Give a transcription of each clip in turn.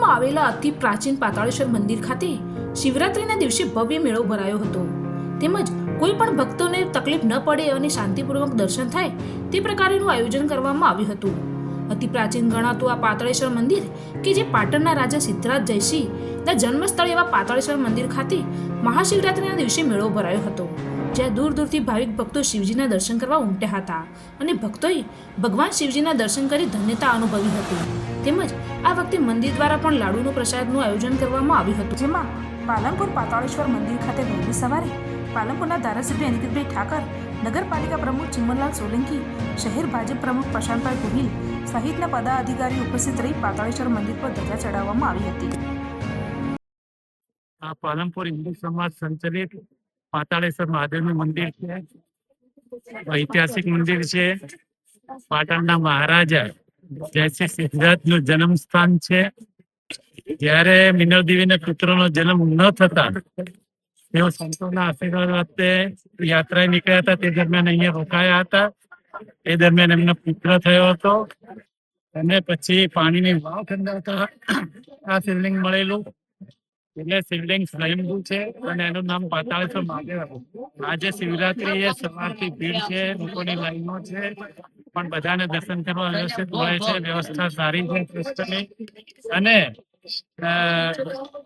પાલનપુરમાં આવેલા અતિ પ્રાચીન પાતાળેશ્વર મંદિર ખાતે શિવરાત્રીના દિવસે ભવ્ય મેળો ભરાયો હતો તેમજ કોઈ પણ ભક્તોને તકલીફ ન પડે અને શાંતિપૂર્વક દર્શન થાય તે પ્રકારનું આયોજન કરવામાં આવ્યું હતું। અતિ પ્રાચીન ગણાતું આ પાતાળેશ્વર મંદિર કે જે પાટણના રાજા સિદ્ધરાજ જયસિંહના જન્મસ્થળ એવા પાતાળેશ્વર મંદિર ખાતે મહાશિવરાત્રીના દિવસે મેળો ભરાયો હતો, જ્યાં દૂર દૂરથી ભાવિક ભક્તો શિવજીના દર્શન કરવા ઉમટ્યા હતા અને ભક્તોએ ભગવાન શિવજીના દર્શન કરી ધન્યતા અનુભવી હતી। તેમજ આ વખતે મંદિર દ્વારા પણ લાડુનો પ્રસાદનું આયોજન કરવામાં આવ્યું હતું, જેમાં પાલનપુર પાતાળેશ્વર મંદિર ખાતે વહેલી સવારે પાલનપુરના ધારાસભ્ય અનિકેતભાઈ ઠાકર, નગરપાલિકા પ્રમુખ ચિમનલાલ સોલંકી, શહેર ભાજપ પ્રમુખ પ્રશાંતભાઈ ગોહિલ સહિતના પદાધિકારીઓ ઉપસ્થિત રહી પાતાળેશ્વર મંદિર પર ધજા ચડાવવામાં આવી હતી। આ પાલનપુર હિન્દુ સમાજ સંચાલિત પાતાળેશ્વર મહાદેવનું મંદિર છે, ઐતિહાસિક મંદિર છે। પાટણના મહારાજા જયસિંહ સિદ્ધરાજનું જન્મ સ્થાન છે। જ્યારે મિનળ દેવીના પુત્રનો જન્મ ન થતા તેઓ સંતોના આશીર્વાદ વખતે યાત્રાએ નીકળ્યા હતા, તે દરમિયાન અહીંયા રોકાયા હતા। એ દરમિયાન એમનો પુત્ર થયો હતો અને પછી પાણીની વાવ ખંડાતા આ શિવલિંગ મળેલું, એટલે શિવલિંગ સ્વયંભૂ છે અને એનું નામ પાતાળેશ્વર મહાદેવ હતું। આજે શિવરાત્રી એ સવારથી ભીડ છે, લોકોની લાઈનો છે, પણ બધાને દર્શન કરવા વ્યવસ્થિત મળે છે, વ્યવસ્થા સારી છે ટ્રસ્ટની અને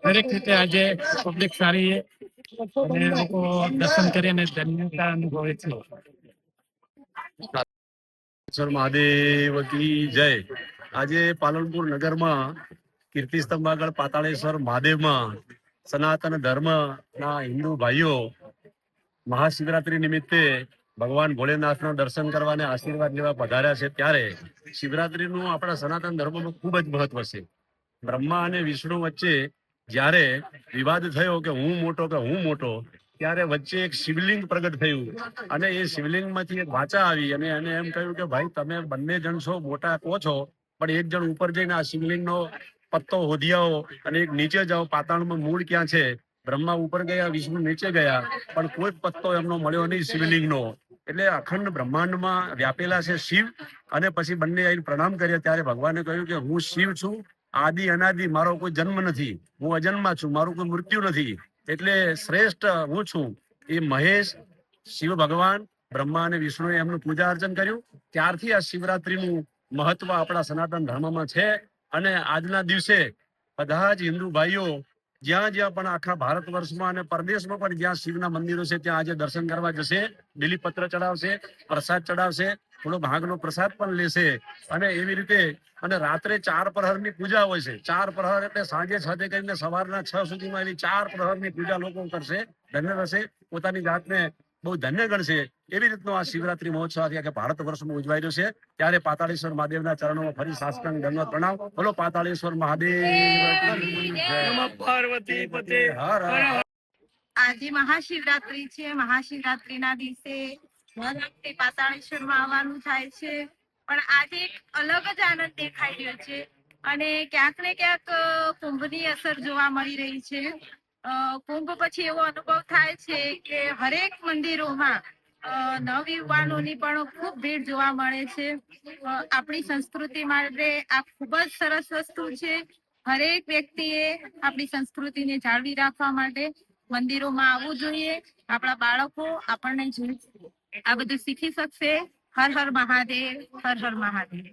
દરેક રીતે આજે પબ્લિક સારી છે અને લોકો દર્શન કરીને ધન્યતા અનુભવે છે। મહાદેવ કી જય। આજે પાલનપુર નગરમાં કીર્તિસ્તંભ આગળ પાતાળેશ્વર મહાદેવમાં સનાતન ધર્મના હિન્દુ ભાઈઓ મહાશિવરાત્રી નિમિત્તે ભગવાન ભોલેનાથના દર્શન કરવા અને આશીર્વાદ લેવા પધાર્યા છે। ત્યારે શિવરાત્રીનું આપણા સનાતન ધર્મમાં ખૂબ જ મહત્વ છે। બ્રહ્મા અને વિષ્ણુ વચ્ચે જ્યારે વિવાદ થયો કે હું મોટો, ત્યારે વચ્ચે એક શિવલિંગ પ્રગટ થયું અને એ શિવલિંગમાંથી એક વાચા આવી અને એને એમ કહ્યું કે ભાઈ તમે બંને જણ છો, મોટા કહો છો, પણ એક જણ ઉપર જઈને આ શિવલિંગનો પત્તો હોધી આવો અને એક નીચે જાઓ, પાતાળમાં મૂળ ક્યાં છે? બ્રહ્મા ઉપર ગયા, વિષ્ણુ નીચે ગયા, પણ કોઈ પત્તો એમનો મળ્યો નહીં શિવલિંગનો। એટલે અખંડ બ્રહ્માંડમાં વ્યાપેલા છે શિવ। અને પછી બંને આવીને પ્રણામ કર્યા ત્યારે ભગવાને કહ્યું કે હું શિવ છું, આદિ અનાદિ, મારો કોઈ જન્મ નથી, હું અજન્મા છું, મારું કોઈ મૃત્યુ નથી, એટલે શ્રેષ્ઠ હું છું। એ મહેશ શિવ ભગવાન બ્રહ્મા અને વિષ્ણુએ એમનું પૂજા અર્ચન કર્યું, ત્યારથી આ શિવરાત્રીનું મહત્વ આપણા સનાતન ધર્મમાં છે। અને આજના દિવસે બધા જ હિન્દુ ભાઈઓ જ્યાં જ્યાં પણ આખા ભારત વર્ષમાં અને પરદેશમાં પણ જ્યાં શિવના મંદિરો છે ત્યાં આજે દર્શન કરવા જશે, બિલીપત્ર ચડાવશે, પ્રસાદ ચડાવશે, થોડો ભાગનો પ્રસાદ પણ લેશે અને એવી રીતે અને રાત્રે 4 પ્રહરની પૂજા હોય છે। 4 પ્રહર એટલે સાંજે 6 કરીને સવારના 6 સુધીમાં એવી 4 પ્રહરની પૂજા લોકો કરશે, ધન્ય થશે, પોતાની જાતને બહુ ધન્ય ગણશે। એવી રીતનો આ શિવરાત્રી મહોત્સવ આખા ભારત વર્ષમાં ઉજવાઈ રહ્યો છે। ત્યારે પાતાળેશ્વર મહાદેવના ચરણોમાં ફરી સાષ્ટાંગ દંડવત પ્રણામ। બોલો પાતાળેશ્વર મહાદેવ પાર્વતી પતે હર હર। આજે મહાશિવરાત્રી છે। મહાશિવરાત્રીના દિવસે દર વખતે પાતાળેશ્વરમાં આવવાનું થાય છે, પણ આજે એક અલગ જ આનંદ દેખાઈ રહ્યો છે અને ક્યાંક ને ક્યાંક કુંભની અસર જોવા મળી રહી છે। કુંભ પછી એવો અનુભવ થાય છે કે હરેક મંદિરોમાં નવયુવાનોની પણ ખૂબ ભીડ જોવા મળે છે। આપણી સંસ્કૃતિ માટે આ ખૂબ જ સરસ વસ્તુ છે। હરેક વ્યક્તિએ આપણી સંસ્કૃતિને જાળવી રાખવા માટે મંદિરોમાં આવવું જોઈએ। આપણા બાળકો આપણને જોઈ આ બધું શીખી શકશે। હર હર મહાદેવ, હર હર મહાદેવ।